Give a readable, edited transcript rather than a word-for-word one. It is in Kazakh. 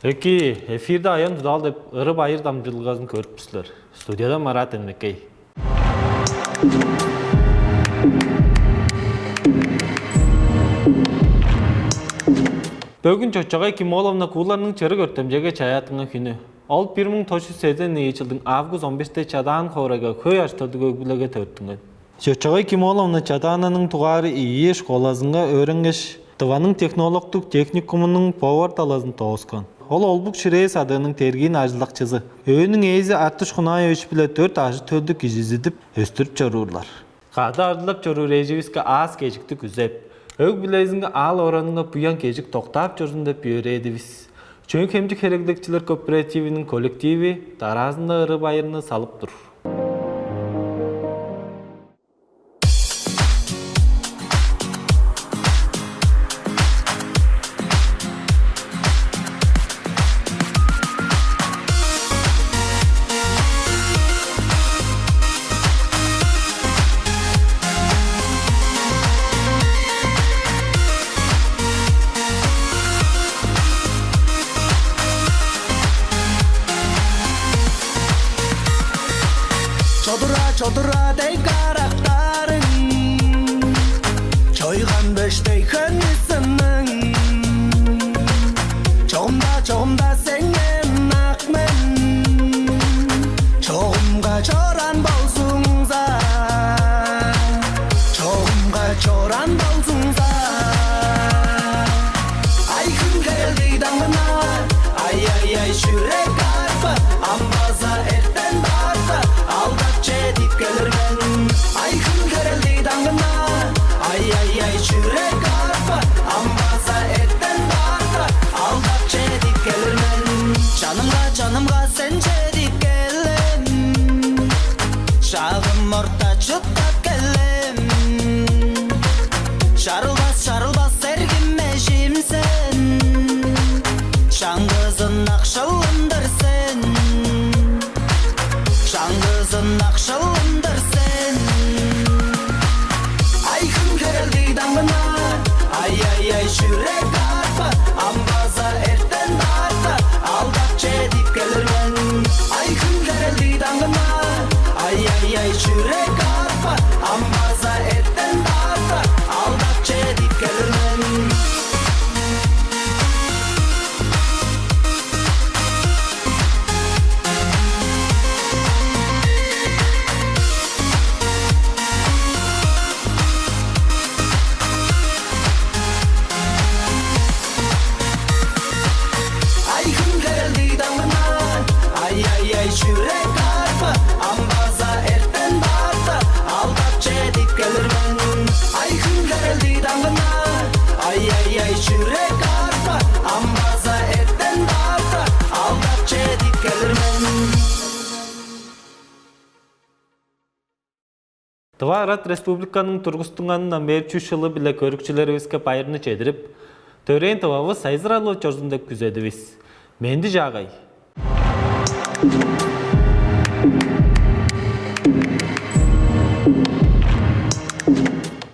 Эки, эфирде аян тудаал деп ыры байыр дамчыдыглазын көрүпсүзлөр. Студияда Марат Эмнекей. Бөгүн Чоочагай Кимоловна кууларынын чырык өртөмжеге чаятыңы күнү. Ал 1980 жылдың август 15-те Чадаан хорага көй аштырдыгы билеге төрттүнген. Чоочагай Кимоловна Чадаананын тугаары киириишкини өрөнгөш Тываның технологдук техникумунун повар талазын тооскон. Ол олбук ширээ садының тергин ажылакчысы. Өөнүн эйзи артыш хунай өч биле 4 ажы төлдү кижизидип өстүрүп чорурлар. Када ардылап чору режибиске аз кечикти күзеп. Өг билезинге ал ораныңа буян кечик токтап жордун деп үйрөдүбүз. Чөңк эмдик керектикчилер кооперативинин коллективи таразында ыры байырны салып тур. Çodura dey karaktarın Çoygan beştey könlüsünün Çoğumda sengen akmen Çoğumga çoran bolsunza Çoğumga çoran bolsunza Ay gün geldi damına Ay ay ay şürek arpa Ambaza erten darpa Aldat çedip gelirmen Ay gün geldi damına Ay ay ay şürek arpa Ambaza erten darpa Aldat çedip gelirmen Canımga sen çedip gelin Şağım orta çıtap gelin Şarılbas sergime şimsen Şangızın akşalındır sen Şangızın akşalındır sen Ay gün geldi damına Ay ay ay şürek arpa Ambaza erten darpa Aldat çedip gelirmen Ay gün geldi damına Ay ay ay şürek arpa Ambaza erten darpa Aldat çedip gelirmen Şürek arpa, ambaza erten darpa Aldat çedip gelirmen Ay gün geldi damına Ay ay ay şürek arpa Ambaza erten darpa Aldat çedip gelirmen Тыварат республиканын тургустунганынан бери 3 жылы биле көрүкчүлерибизге байырны чедирип, төрөйн тыбабыз сайзыралуу чордун деп күзөдүбүз. Менди жагай.